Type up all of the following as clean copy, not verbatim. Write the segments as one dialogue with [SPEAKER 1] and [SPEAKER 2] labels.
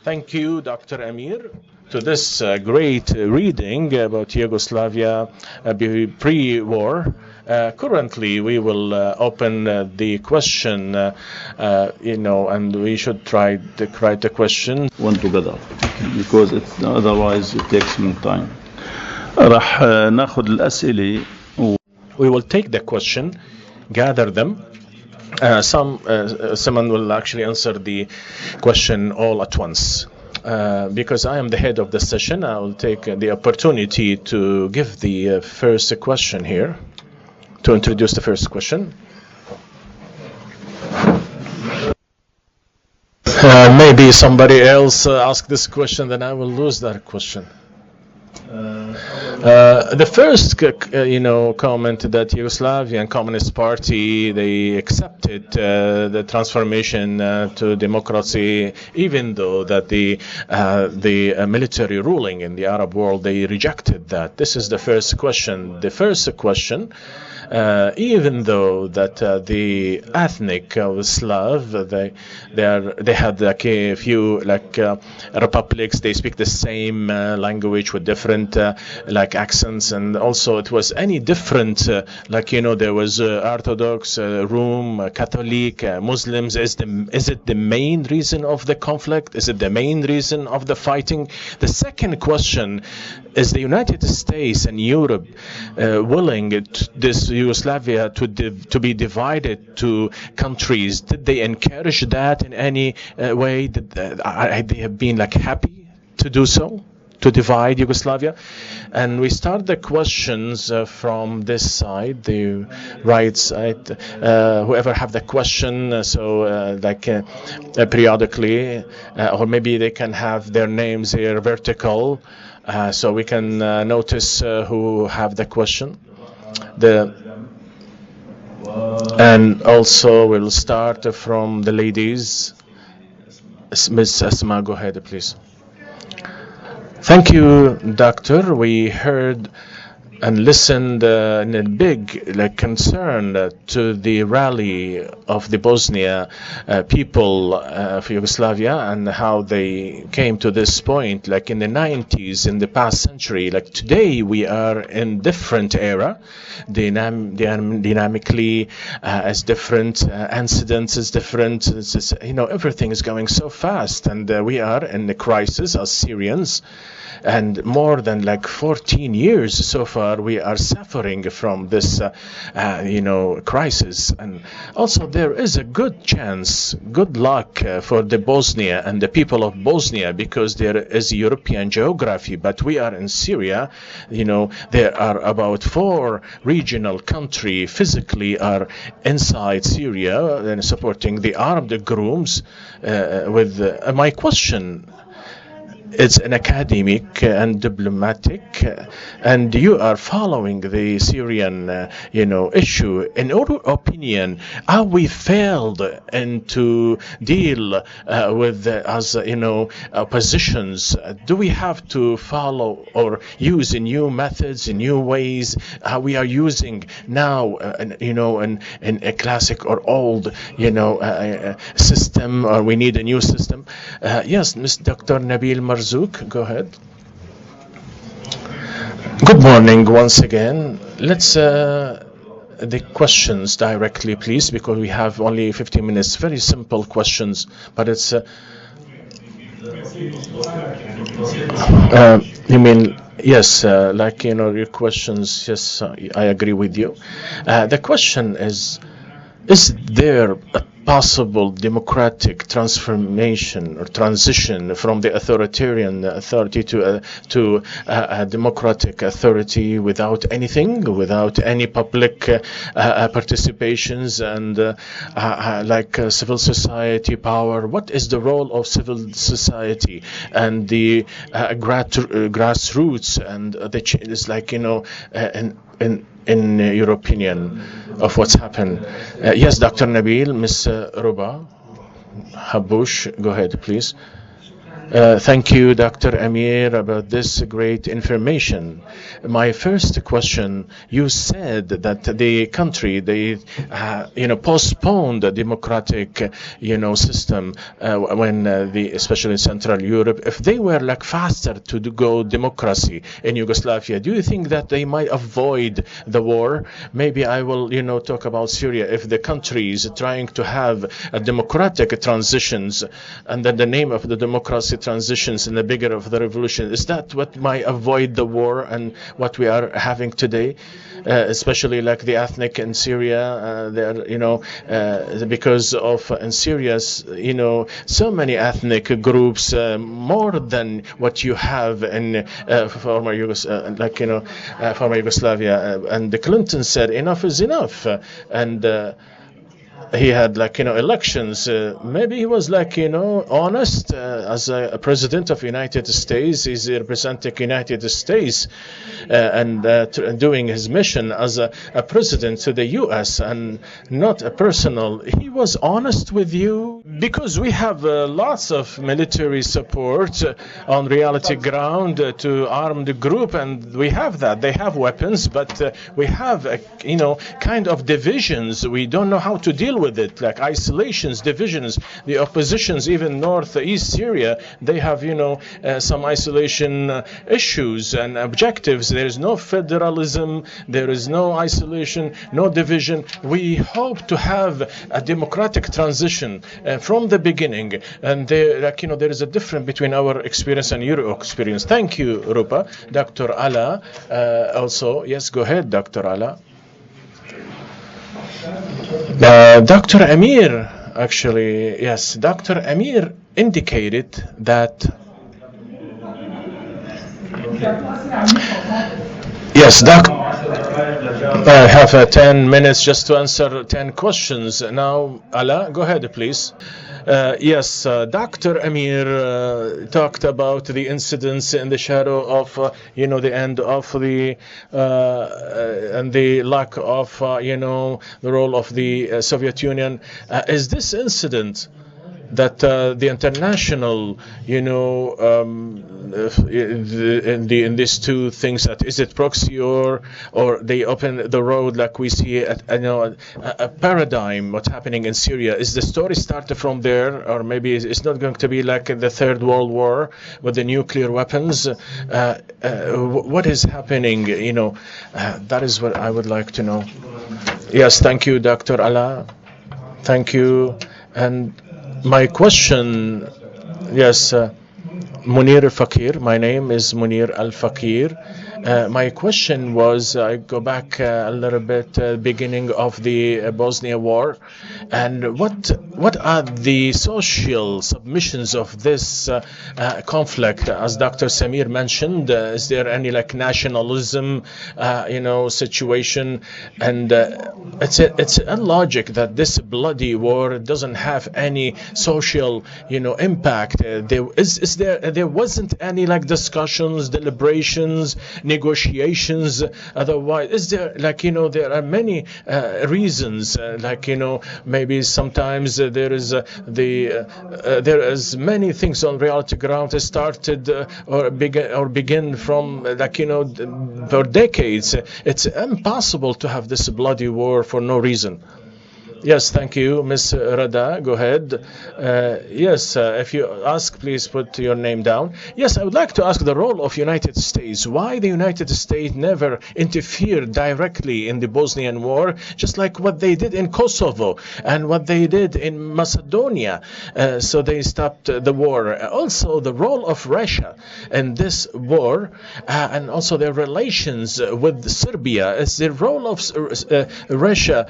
[SPEAKER 1] Thank you, Dr. Amir, to this great reading about Yugoslavia pre-war. Currently, we will open the question, and we should try to write the question.
[SPEAKER 2] One together, because otherwise it takes some time. راح ناخذ الأسئلة.
[SPEAKER 1] We will take the question, gather them. Someone will actually answer the question all at once. Because I am the head of the session, I will take the opportunity to give the first question here, to introduce the first question. Maybe somebody else ask this question, then I will lose that question. The first, comment that Yugoslavian Communist Party, they accepted the transformation to democracy, even though that the military ruling in the Arab world, they rejected that. This is the first question. The first question, even though that the ethnic Slav, they had like a few republics, they speak the same language with different accents, and also it was any different, there was Orthodox, Rome, Catholic, Muslims. Is it the main reason of the conflict? Is it the main reason of the fighting? The second question, is the United States and Europe willing this Yugoslavia to be divided to countries? Did they encourage that in any way? Did they have been happy to do so, to divide Yugoslavia? And we start the questions from this side, the right side. Whoever have the question, periodically, or maybe they can have their names here vertical, so we can notice who have the question. And also we'll start from the ladies. Ms. Asma, go ahead, please. Thank you, Doctor. We heard and listened in a big concern to the rally of the Bosnia people of Yugoslavia, and how they came to this point, in the 90s, in the past century. Today, we are in different era, dynamically, as different, incidents is different. Everything is going so fast, and we are in the crisis as Syrians. And more than 14 years so far, we are suffering from this, crisis. And also there is a good chance, good luck for the Bosnia and the people of Bosnia, because there is European geography. But we are in Syria. There are about 4 regional countries physically are inside Syria and supporting the armed groups. My question, it's an academic and diplomatic, and you are following the Syrian, issue. In your opinion, are we failed to deal with as oppositions? Do we have to follow or use new methods, new ways? We are using now, in a classic or old, system, or we need a new system? Yes, Ms. Dr. Nabil Marzouk, go ahead. Good morning once again. Let's the questions directly, please, because we have only 15 minutes. Very simple questions, but it's you mean, yes, your questions. Yes, I agree with you. The question is there a possible democratic transformation or transition from the authoritarian authority to a democratic authority without anything, without any public participations and civil society power? What is the role of civil society and the grassroots and the changes, in your opinion, of what's happened? Yes, Dr. Nabil. Ms. Ruba Haboush, go ahead, please. Thank you, Dr. Amir, about this great information. My first question, you said that the country, they, postponed the democratic, system when especially in Central Europe. If they were like faster to go democracy in Yugoslavia, do you think that they might avoid the war? Maybe I will, talk about Syria. If the country is trying to have a democratic transitions, and then the name of the democracy transitions in the bigger of the revolution, is that what might avoid the war and what we are having today, especially like the ethnic in Syria, because of in Syria, so many ethnic groups, more than what you have in former Yugoslavia, and the Clinton said enough is enough, and he had elections. Maybe he was honest as a president of United States. He's representing United States and doing his mission as a president to the U.S. and not a personal. He was honest with you, because we have lots of military support on reality ground to armed group, and we have that. They have weapons, but we have kind of divisions. We don't know how to deal with it, like isolations, divisions. The oppositions, even northeast Syria, they have some isolation issues and objectives. There is no federalism, there is no isolation, no division. We hope to have a democratic transition from the beginning, and there is a difference between our experience and your experience. Thank you, Rupa. Dr. Ala, also, yes, go ahead, Dr. Ala. Dr. Amir, actually, yes, Dr. Amir indicated that. Yes, Doc. I have 10 minutes just to answer 10 questions. Now, Ala, go ahead, please. Yes, Dr. Amir talked about the incidents in the shadow of, the end of the, and the lack of, the role of the Soviet Union. Is this incident that the international, in these two things, that is it proxy or they open the road like we see a paradigm what's happening in Syria? Is the story started from there, or maybe it's not going to be like the Third World War with the nuclear weapons? What is happening? That is what I would like to know. Yes, thank you, Dr. Ala. Thank you. And my question, yes, Munir al-Fakir. My name is Munir al-Fakir. My question was, I go back a little bit, beginning of the Bosnia War, and what are the social submissions of this conflict? As Dr. Samir mentioned, is there any nationalism, situation? And it's illogic that this bloody war doesn't have any social, impact. There wasn't any discussions, deliberations, negotiations. Otherwise, is there there are many reasons, maybe sometimes there is many things on reality ground started or begin from for decades. It's impossible to have this bloody war for no reason. Yes, thank you, Ms. Rada. Go ahead. Yes, if you ask, please put your name down. Yes, I would like to ask the role of United States. Why the United States never interfered directly in the Bosnian War, just like what they did in Kosovo and what they did in Macedonia? So they stopped the war. Also, the role of Russia in this war, and also their relations with Serbia. Is the role of Russia,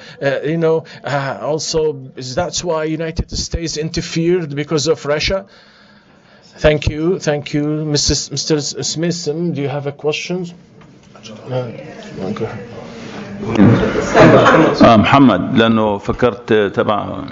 [SPEAKER 1] also, that's why United States interfered because of Russia? Thank you, Mr. Smith. Do you have a question?
[SPEAKER 2] محمد لأنه فكرت تبع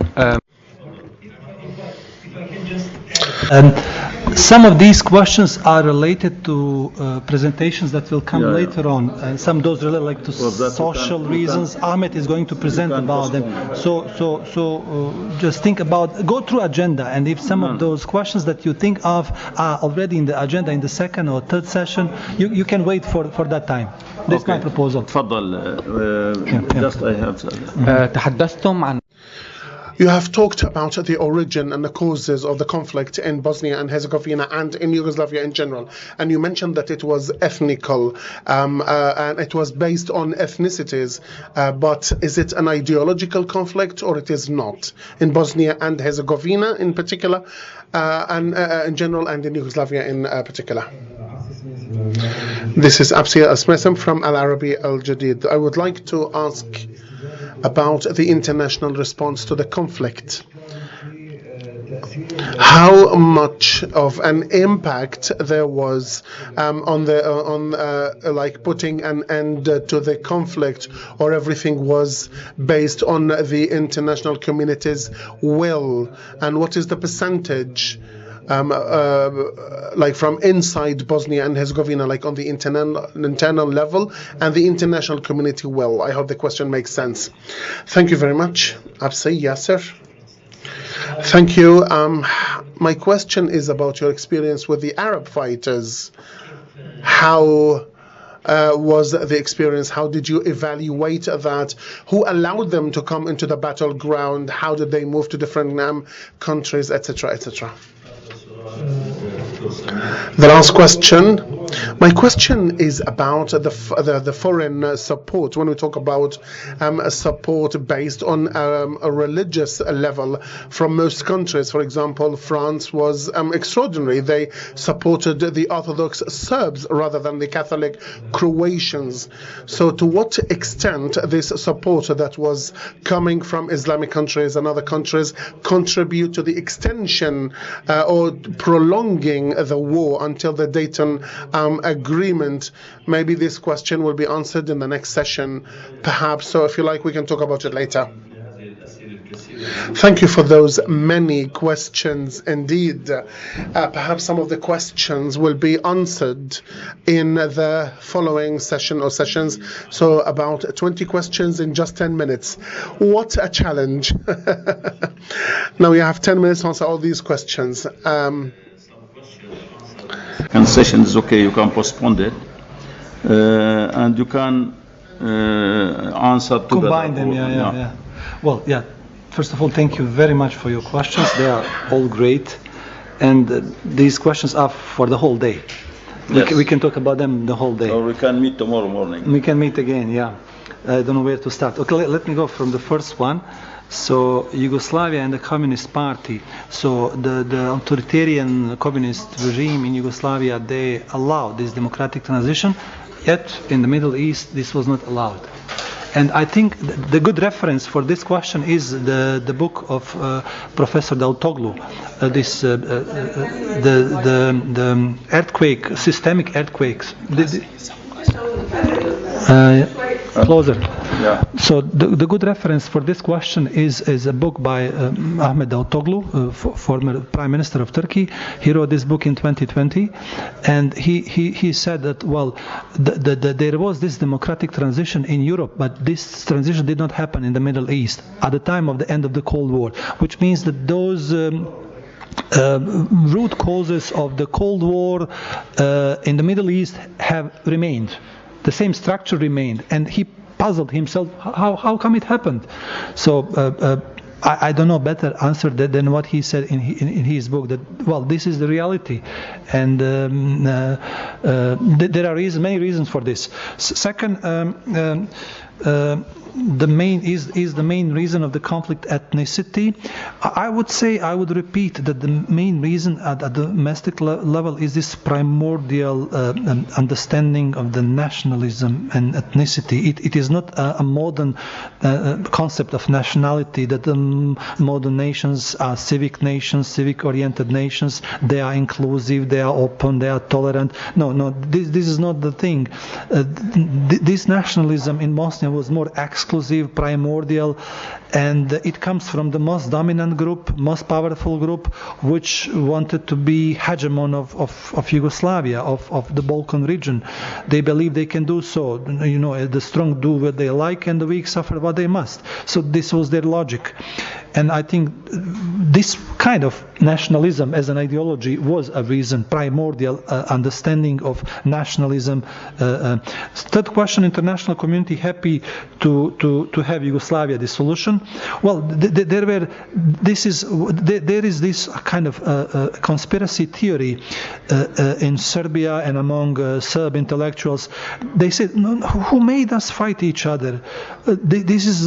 [SPEAKER 3] Some of these questions are related to presentations that will come later on, and some of those relate to social reasons. Ahmed is going to present about them. So just think about, go through agenda, and if some of those questions that you think of are already in the agenda in the second or third session, you can wait for that time. That's my proposal.
[SPEAKER 2] تفضل. Just I have.
[SPEAKER 4] تحدثتم عن
[SPEAKER 5] You have talked about the origin and the causes of the conflict in Bosnia and Herzegovina and in Yugoslavia in general. And you mentioned that it was ethnical and it was based on ethnicities. But is it an ideological conflict or it is not? In Bosnia and Herzegovina in particular, and in general, and in Yugoslavia in particular. This is Absiya Asmesam from Al-Arabi Al-Jadid. I would like to ask about the international response to the conflict. How much of an impact there was on like putting an end to the conflict, or everything was based on the international community's will? And what is the percentage like from inside Bosnia and Herzegovina, like on the internal level, and the international community will? I hope the question makes sense. Thank you very much. Absi Yasser. Thank you. My question is about your experience with the Arab fighters. How was the experience? How did you evaluate that? Who allowed them to come into the battleground? How did they move to different countries, etc., etc.? The last question. My question is about the foreign support. When we talk about support based on a religious level from most countries, for example, France was extraordinary. They supported the Orthodox Serbs rather than the Catholic Croatians. So to what extent this support that was coming from Islamic countries and other countries contribute to the extension or prolonging the war until the Dayton agreement? Maybe this question will be answered in the next session, perhaps. So if you like, we can talk about it later. Thank you for those many questions indeed. Perhaps some of the questions will be answered in the following session or sessions. So about 20 questions in just 10 minutes. What a challenge. Now you have 10 minutes to answer all these questions.
[SPEAKER 2] And session is okay, you can postpone it, and you can answer together.
[SPEAKER 3] Combine them, yeah. Well, first of all, thank you very much for your questions. They are all great, and these questions are for the whole day.
[SPEAKER 2] Yes.
[SPEAKER 3] We can talk about them the whole day.
[SPEAKER 2] Or we can meet tomorrow morning.
[SPEAKER 3] We can meet again, yeah. I don't know where to start. Okay, let me go from the first one. So Yugoslavia and the Communist Party. So the authoritarian communist regime in Yugoslavia, they allowed this democratic transition, yet in the Middle East this was not allowed. And I think the good reference for this question is the book of Professor Davutoglu, the earthquake, systemic earthquakes. Closer.
[SPEAKER 2] Yeah.
[SPEAKER 3] So the good reference for this question is a book by Ahmet Davutoglu, former Prime Minister of Turkey. He wrote this book in 2020, and he said that, well, there was this democratic transition in Europe, but this transition did not happen in the Middle East at the time of the end of the Cold War, which means that those root causes of the Cold War in the Middle East have remained. The same structure remained, and he puzzled himself how come it happened. So I don't know better answer than what he said in his book, that, well, this is the reality, and there are many reasons for this. Second, the main reason of the conflict ethnicity. I would repeat that the main reason at the domestic level is this primordial understanding of the nationalism and ethnicity. It is not a modern concept of nationality, that the modern nations are civic nations, civic-oriented nations. They are inclusive, they are open, they are tolerant. No, this is not the thing. This nationalism in Bosnia Bosnia was more exclusive, primordial, and it comes from the most dominant group, most powerful group, which wanted to be hegemon of Yugoslavia, of the Balkan region. They believe they can do so. The strong do what they like and the weak suffer what they must. So this was their logic. And I think this kind of nationalism as an ideology was a reason, primordial understanding of nationalism. Third question, international community happy to have Yugoslavia dissolution? Well, there is this kind of conspiracy theory in Serbia and among Serb intellectuals. They said, who made us fight each other? This is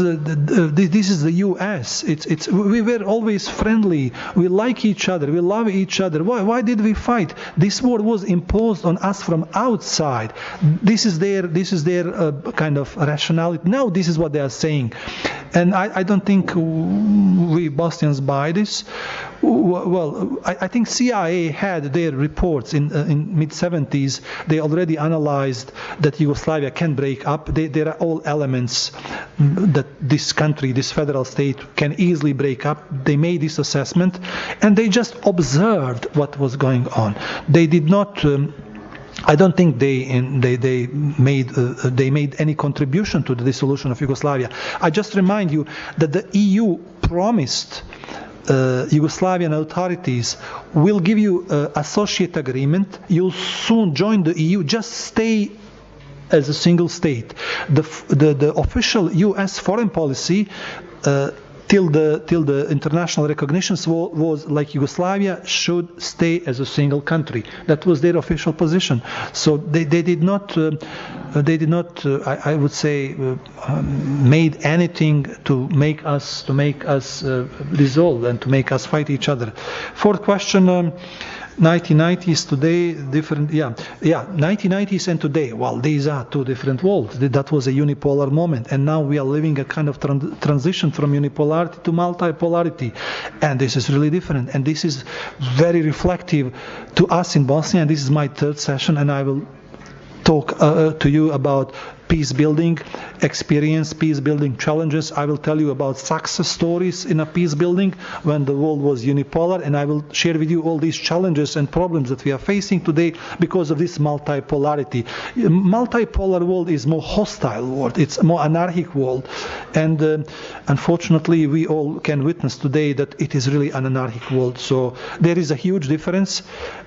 [SPEAKER 3] the U.S. We were always friendly. We like each other. We love each other. Why did we fight? This war was imposed on us from outside. This is their kind of rationality. Now this is what they are saying, and I don't think we Bosnians buy this. Well, I think CIA had their reports in mid-70s. They already analyzed that Yugoslavia can break up. There are all elements that this country, this federal state, can easily break up. They made this assessment, and they just observed what was going on. They did not. I don't think they made any contribution to the dissolution of Yugoslavia. I just remind you that the EU promised Yugoslavian authorities, will give you an associate agreement. You'll soon join the EU. Just stay as a single state. The official U.S. foreign policy till the international recognitions was like Yugoslavia should stay as a single country. That was their official position. So they did not I would say made anything to make us dissolve and to make us fight each other. Fourth question. 1990s today, different, 1990s and today, well, these are two different worlds. That was a unipolar moment, and now we are living a kind of transition from unipolarity to multipolarity, and this is really different, and this is very reflective to us in Bosnia, and this is my third session, and I will talk to you about peace building experience, peace building challenges. I will tell you about success stories in a peace building when the world was unipolar, and I will share with you all these challenges and problems that we are facing today because of this multipolarity. Multipolar world is more hostile world, it's a more anarchic world, and unfortunately we all can witness today that it is really an anarchic world. So there is a huge difference,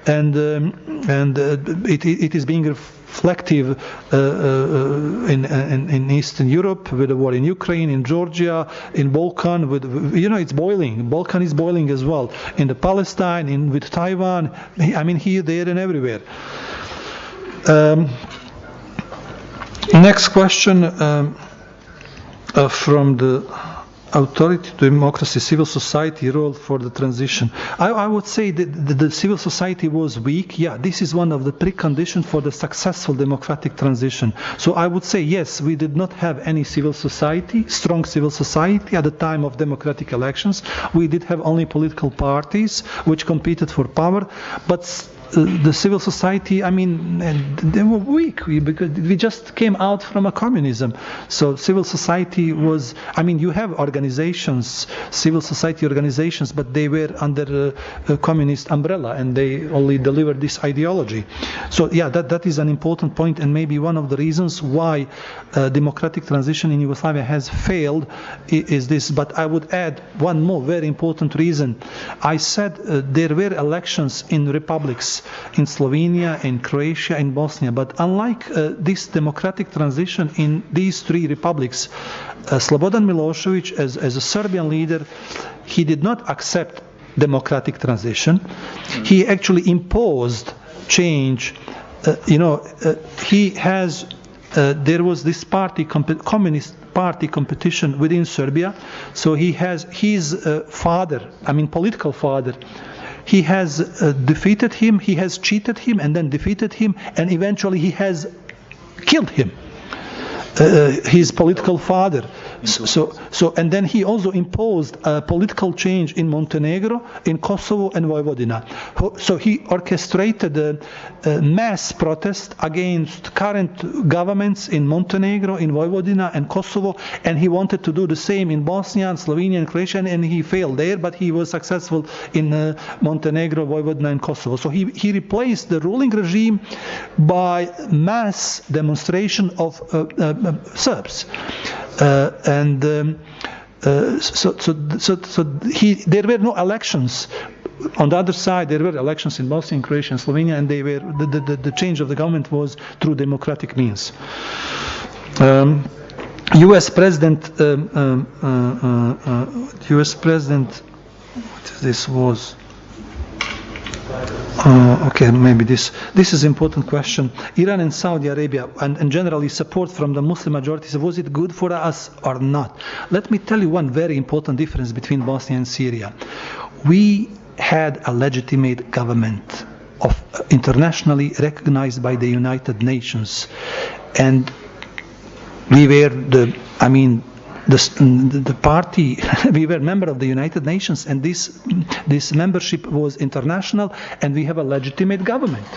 [SPEAKER 3] and it is being reflective in Eastern Europe with the war in Ukraine, in Georgia, in Balkan. It's boiling. Balkan is boiling as well. In the Palestine, with Taiwan. I mean, here, there, and everywhere. Next question from the authority to democracy, civil society role for the transition. I would say that the civil society was weak. Yeah, this is one of the preconditions for the successful democratic transition. So I would say, yes, we did not have any civil society, strong civil society at the time of democratic elections. We did have only political parties which competed for power, but the civil society, I mean, they were weak because we just came out from a communism. So civil society was, I mean, you have organizations, civil society organizations, but they were under a communist umbrella and they only delivered this ideology. So yeah, that is an important point, and maybe one of the reasons why democratic transition in Yugoslavia has failed is this. But I would add one more very important reason. I said there were elections in republics in Slovenia, in Croatia, in Bosnia, but unlike this democratic transition in these three republics, Slobodan Milošević, as a Serbian leader, he did not accept democratic transition. He actually imposed change. There was this communist party competition within Serbia. So he has his political father. He has defeated him, he has cheated him, and then defeated him, and eventually he has killed him. His political father, So and then he also imposed a political change in Montenegro, in Kosovo and Vojvodina. So he orchestrated a mass protest against current governments in Montenegro, in Vojvodina and Kosovo, and he wanted to do the same in Bosnia, Slovenia and Croatia, and he failed there, but he was successful in Montenegro, Vojvodina and Kosovo. So he replaced the ruling regime by mass demonstration of Serbs. There were no elections. On the other side, there were elections in Bosnia and Croatia and Slovenia, and they were the change of the government was through democratic means. U.S. President, this was. Okay, maybe this is an important question. Iran and Saudi Arabia, and generally support from the Muslim majorities, was it good for us or not? Let me tell you one very important difference between Bosnia and Syria. We had a legitimate government internationally recognized by the United Nations, and we were the party, we were member of the United Nations, and this membership was international, and we have a legitimate government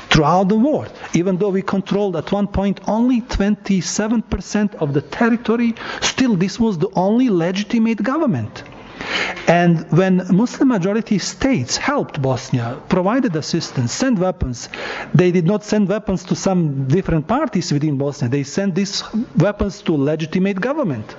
[SPEAKER 3] throughout the world. Even though we controlled at one point only 27% of the territory, still this was the only legitimate government. And when Muslim majority states helped Bosnia, provided assistance, sent weapons, they did not send weapons to some different parties within Bosnia. They sent these weapons to legitimate government.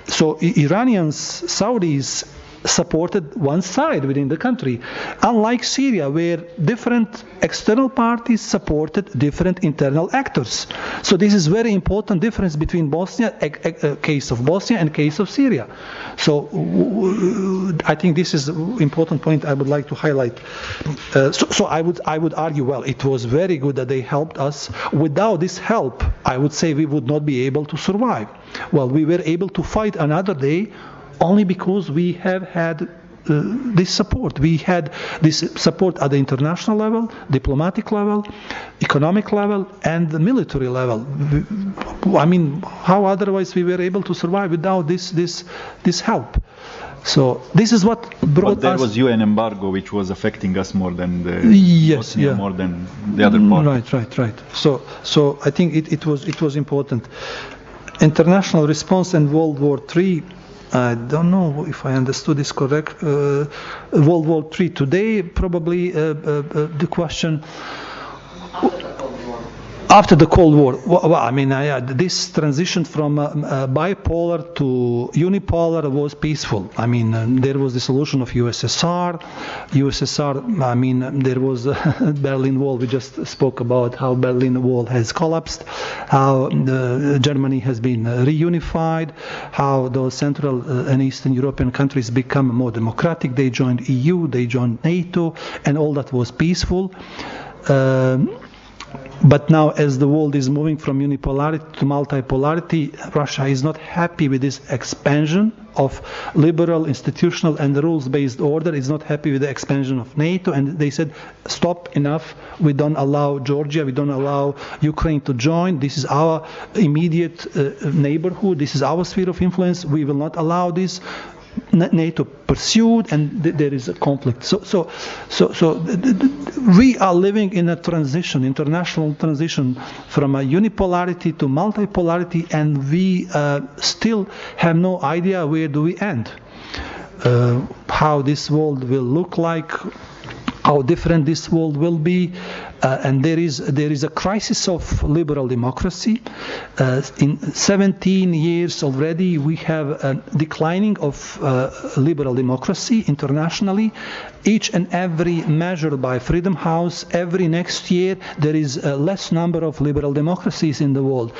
[SPEAKER 3] So Iranians, Saudis supported one side within the country, unlike Syria, where different external parties supported different internal actors. So this is very important difference between Bosnia, case of Bosnia and case of Syria. So I think this is an important point I would like to highlight. So I would argue, well, it was very good that they helped us. Without this help, I would say we would not be able to survive. Well, we were able to fight another day only because we have had this support. We had this support at the international level, diplomatic level, economic level, and the military level. I mean, how otherwise we were able to survive without this help? So this is what brought us.
[SPEAKER 4] But there was UN embargo, which was affecting us more than the
[SPEAKER 3] Bosnia,
[SPEAKER 4] more than the other part.
[SPEAKER 3] Right. So I think it was important. International response in World War III. I don't know if I understood this correct. World War III today, probably the question. After the Cold War, well, I mean, this transition from bipolar to unipolar was peaceful. I mean, there was the solution of USSR. I mean, there was the Berlin Wall. We just spoke about how Berlin Wall has collapsed, how Germany has been reunified, how those Central and Eastern European countries become more democratic. They joined EU, they joined NATO, and all that was peaceful. But now, as the world is moving from unipolarity to multipolarity, Russia is not happy with this expansion of liberal, institutional, and rules-based order. It's not happy with the expansion of NATO, and they said, stop, enough. We don't allow Georgia, we don't allow Ukraine to join. This is our immediate neighborhood. This is our sphere of influence. We will not allow this. NATO pursued, and there is a conflict. So we are living in a transition, international transition, from a unipolarity to multipolarity, and we still have no idea where do we end, how this world will look like, how different this world will be. And there is a crisis of liberal democracy. In 17 years already, we have a declining of liberal democracy internationally. Each and every measure by Freedom House, every next year, there is a less number of liberal democracies in the world.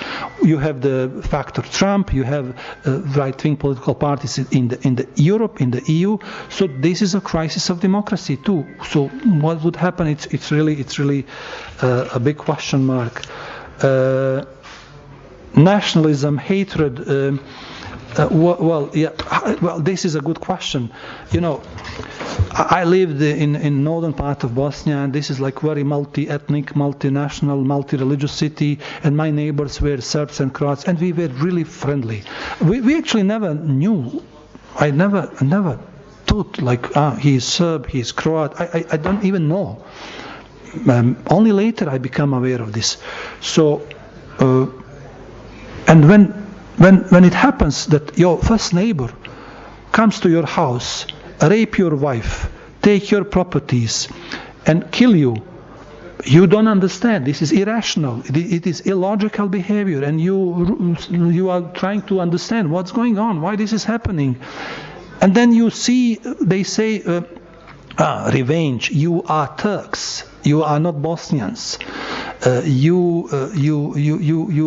[SPEAKER 3] You have the factor Trump, you have right-wing political parties in the Europe, in the EU. So this is a crisis of democracy too. So what would happen? It's really a big question mark. Nationalism, hatred. Well, this is a good question. You know, I lived in northern part of Bosnia, and this is like very multi-ethnic, multinational, multi-religious city, and my neighbors were Serbs and Croats, and we were really friendly. We actually never knew. I never thought like, he's Serb, he's Croat. I don't even know. Only later I become aware of this. So, and when it happens that your first neighbor comes to your house, rape your wife, take your properties, and kill you, you don't understand. This is irrational. It is illogical behavior, and you are trying to understand what's going on, why this is happening. And then you see, they say, revenge. You are Turks. You are not Bosnians. You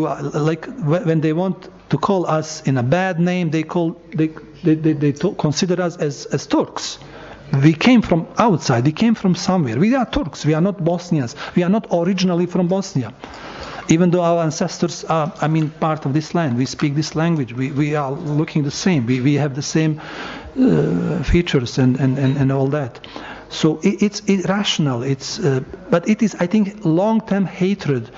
[SPEAKER 3] are like when they want to call us in a bad name, they consider us as Turks. We came from outside. We came from somewhere. We are Turks. We are not Bosnians. We are not originally from Bosnia. Even though our ancestors are, part of this land. We speak this language. We are looking the same. We have the same features and all that. So it's irrational. But it is, I think, long-term hatred.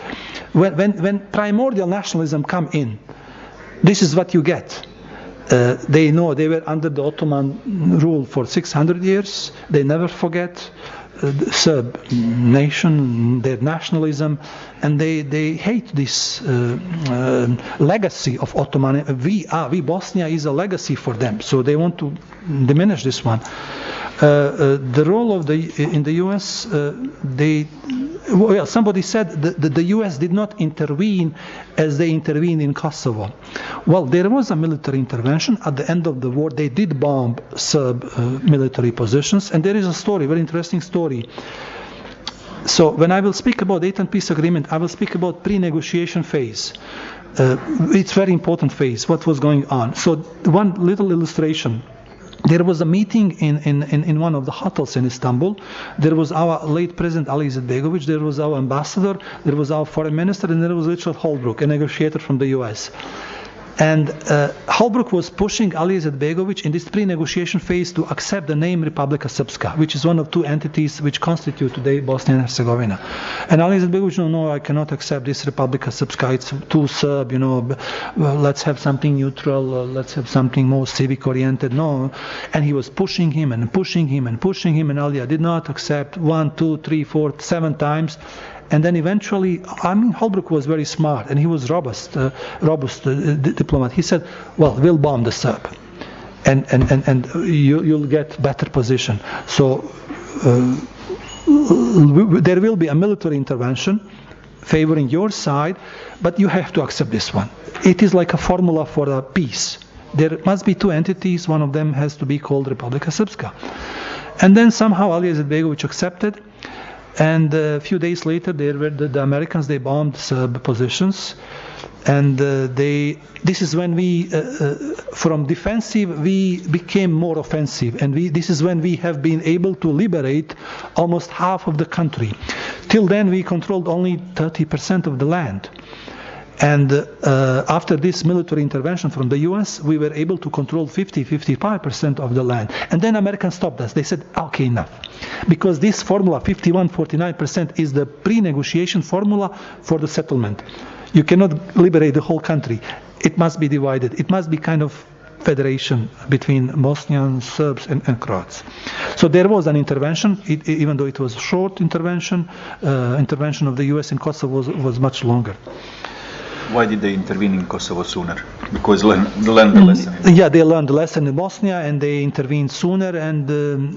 [SPEAKER 3] When primordial nationalism come in, this is what you get. They know they were under the Ottoman rule for 600 years. They never forget the Serb nation, their nationalism, and they hate this legacy of Ottoman. We Bosnia is a legacy for them, so they want to diminish this one. The role of in the U.S. Somebody said the U.S. did not intervene as they intervened in Kosovo. Well, there was a military intervention at the end of the war. They did bomb Serb military positions, and there is a story, very interesting story. So when I will speak about Dayton Peace Agreement, I will speak about pre-negotiation phase. It's very important phase. What was going on? So one little illustration. There was a meeting in one of the hotels in Istanbul. There was our late President Ali Izetbegovic, there was our ambassador, there was our foreign minister, and there was Richard Holbrooke, a negotiator from the US. And Holbrooke was pushing Ali Izetbegovic in this pre-negotiation phase to accept the name Republika Srpska, which is one of two entities which constitute today Bosnia and Herzegovina. And Ali Izetbegovic, no, I cannot accept this Republika Srpska. It's too Serb, let's have something neutral, let's have something more civic-oriented. No. And he was pushing him and pushing him and pushing him, and Ali did not accept 1, 2, 3, 4, 7 times. And then eventually, Holbrooke was very smart, and he was robust diplomat. He said, well, we'll bomb the Serb, and you'll get better position. So there will be a military intervention favoring your side, but you have to accept this one. It is like a formula for a peace. There must be two entities. One of them has to be called Republika Srpska. And then somehow Ali Izetbegovic accepted. And a few days later, there were the Americans. They bombed Serb positions, and this is when we, from defensive, we became more offensive, and this is when we have been able to liberate almost half of the country. Till then, we controlled only 30% of the land. And after this military intervention from the US, we were able to control 55% of the land. And then Americans stopped us. They said, okay, enough. Because this formula, 51-49%, is the pre-negotiation formula for the settlement. You cannot liberate the whole country. It must be divided. It must be kind of federation between Bosnians, Serbs, and Croats. So there was an intervention, even though it was a short intervention. Intervention of the US in Kosovo was much longer.
[SPEAKER 4] Why did they intervene in Kosovo sooner? Because they learned the lesson.
[SPEAKER 3] Yeah, they learned the lesson in Bosnia, and they intervened sooner. And the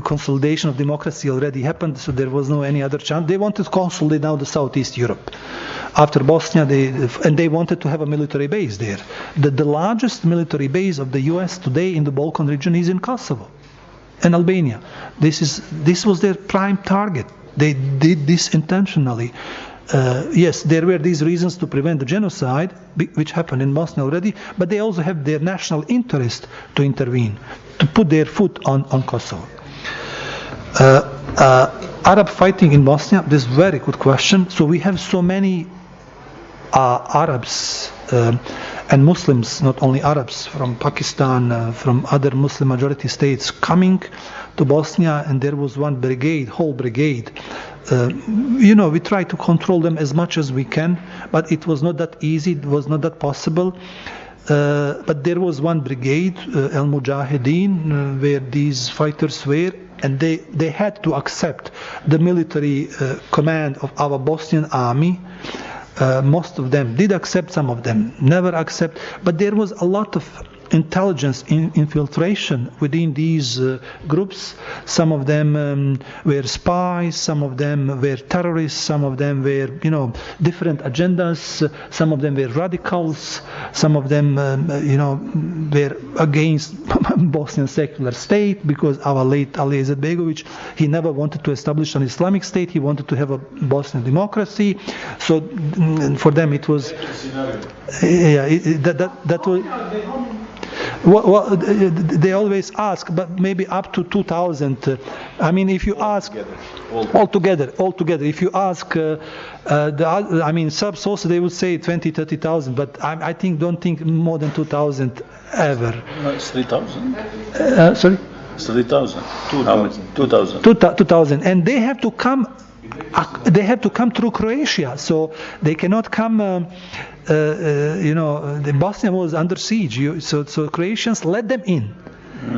[SPEAKER 3] consolidation of democracy already happened, so there was no any other chance. They wanted to consolidate now the Southeast Europe. After Bosnia, they wanted to have a military base there. The largest military base of the U.S. today in the Balkan region is in Kosovo and Albania. This was their prime target. They did this intentionally. Yes, there were these reasons to prevent the genocide, which happened in Bosnia already, but they also have their national interest to intervene, to put their foot on Kosovo. Arab fighting in Bosnia, this is a very good question. So we have so many Arabs, and Muslims, not only Arabs, from Pakistan, from other Muslim majority states coming to Bosnia, and there was one brigade, whole brigade. We try to control them as much as we can, but it was not that easy, it was not that possible. But there was one brigade, Al Mujahideen, where these fighters were, and they had to accept the military command of our Bosnian army. Most of them did accept, some of them never accept, but there was a lot of intelligence infiltration within these groups. Some of them were spies, some of them were terrorists, some of them were, different agendas, some of them were radicals, some of them, were against Bosnian secular state, because our late Ali Izetbegovic, he never wanted to establish an Islamic state, he wanted to have a Bosnian democracy. So for them it was, that was. Well, they always ask, but maybe up to 2,000. I mean, if you ask altogether, if you ask Serbs also, they would say 20, 30,000. But I don't think more than 2,000 ever.
[SPEAKER 2] No, it's 3,000.
[SPEAKER 3] Sorry.
[SPEAKER 2] It's 3,000. 2,000.
[SPEAKER 3] 2,000, and they have to come. They have to come through Croatia, so they cannot come. The Bosnia was under siege, so Croatians let them in,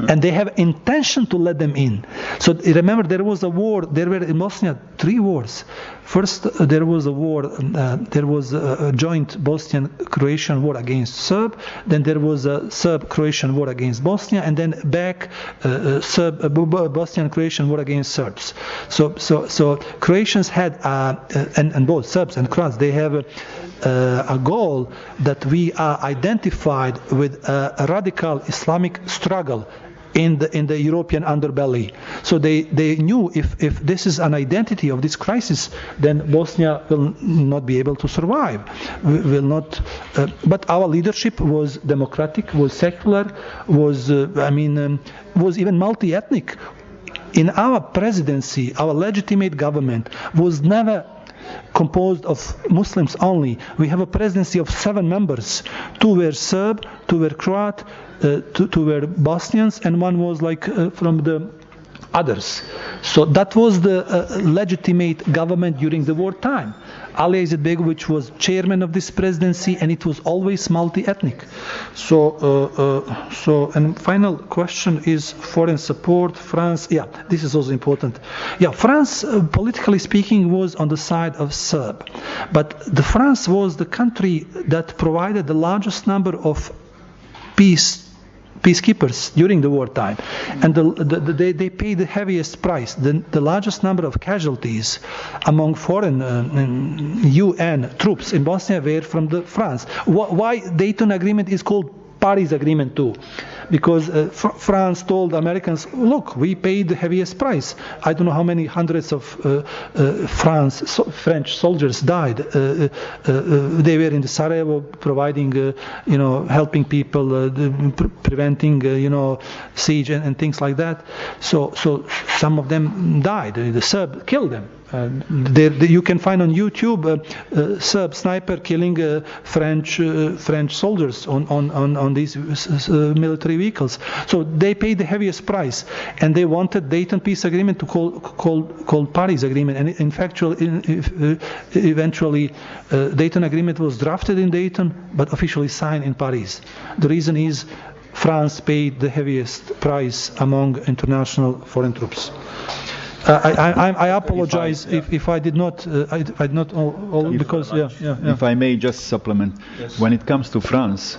[SPEAKER 3] and they have intention to let them in. So remember, there was a war. There were in Bosnia 3 wars. First, there was a war. There was a joint Bosnian-Croatian war against Serb. Then there was a Serb-Croatian war against Bosnia, and then back Bosnian-Croatian war against Serbs. So Croatians had, and both Serbs and Croats, they have a goal that we are identified with a radical Islamic struggle in the European underbelly. So they knew if this is an identity of this crisis, then Bosnia will not be able to survive. Will not. But our leadership was democratic, was secular, was even multi-ethnic. In our presidency, our legitimate government was never composed of Muslims only. We have a presidency of 7 members. 2 were Serb, 2 were Croat, 2 were Bosnians, and 1 was from the others. So that was the legitimate government during the wartime. Ali Izetbegovic was chairman of this presidency, and it was always multi-ethnic. And final question is foreign support. France, this is also important. France, politically speaking, was on the side of Serb, but France was the country that provided the largest number of peacekeepers during the wartime, and they paid the heaviest price, the largest number of casualties among foreign UN troops in Bosnia were from France. Why Dayton Agreement is called Paris Agreement too? Because France told Americans, look, we paid the heaviest price. I don't know how many hundreds of French soldiers died. They were in the Sarajevo providing, helping people, preventing, siege and things like that. So some of them died. The Serb killed them. You can find on YouTube Serb sniper killing French soldiers on these military vehicles. So they paid the heaviest price, and they wanted Dayton Peace Agreement to call Paris Agreement. And in fact, eventually, Dayton Agreement was drafted in Dayton, but officially signed in Paris. The reason is France paid the heaviest price among international foreign troops. I apologize if I did not. Because
[SPEAKER 4] If I may just supplement, yes. When it comes to France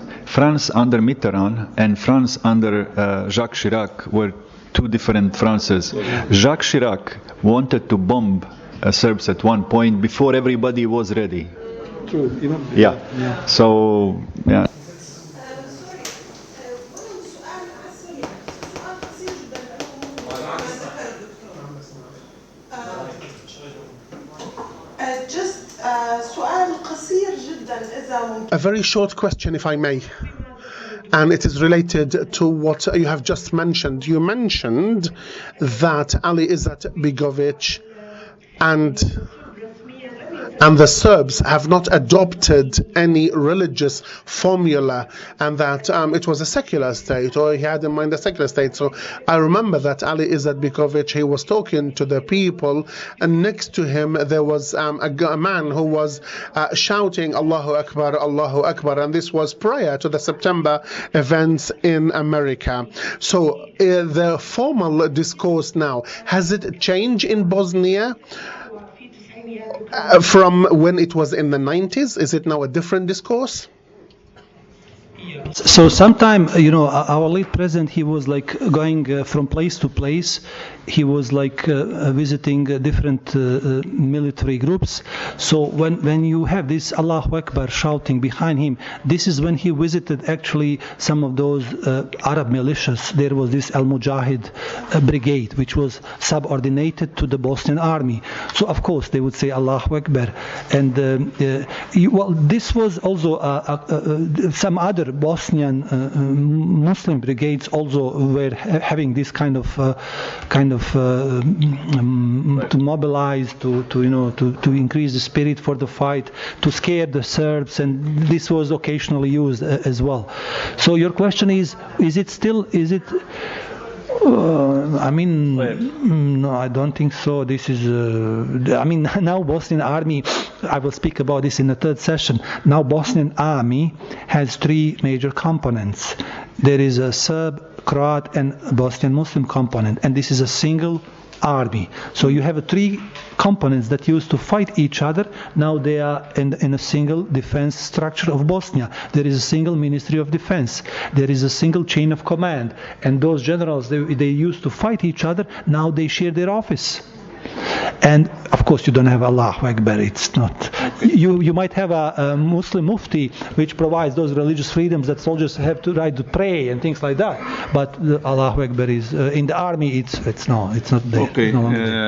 [SPEAKER 4] under Mitterrand and France under Jacques Chirac were 2 different Frances. Jacques Chirac wanted to bomb Serbs at one point before everybody was ready.
[SPEAKER 3] True.
[SPEAKER 4] So.
[SPEAKER 5] A very short question, if I may, and it is related to what you have just mentioned. You mentioned that Ali Izetbegovic and and the Serbs have not adopted any religious formula, and that it was a secular state, or he had in mind a secular state. So I remember that Ali Izetbegovic, he was talking to the people, and next to him there was a man who was shouting Allahu Akbar, and this was prior to the September events in America. So the formal discourse now, has it changed in Bosnia from when it was in the 90s? Is it now a different discourse?
[SPEAKER 3] So sometime, our late president, he was like going from place to place. He was like visiting different military groups. So when you have this Allahu Akbar shouting behind him, this is when he visited actually some of those Arab militias. There was this Al-Mujahid brigade, which was subordinated to the Bosnian army. So of course they would say Allahu Akbar. And this was also some other Bosnian Muslim brigades also were having this kind of to mobilize, to increase the spirit for the fight, to scare the Serbs, and this was occasionally used as well. So your question is it no, I don't think so. This is, now Bosnian army, I will speak about this in the third session. Now Bosnian army has three major components. There is a Serb, Croat, and Bosnian Muslim component, and this is a single army. So you have three components that used to fight each other. Now they are in a single defense structure of Bosnia. There is a single Ministry of Defense. There is a single chain of command. And those generals, they used to fight each other. Now they share their office. And of course you don't have Allahu Akbar. It's not. You might have a Muslim mufti which provides those religious freedoms that soldiers have to right to pray and things like that. But Allahu Akbar is in the army. It's not there.
[SPEAKER 2] Okay.
[SPEAKER 3] No longer there.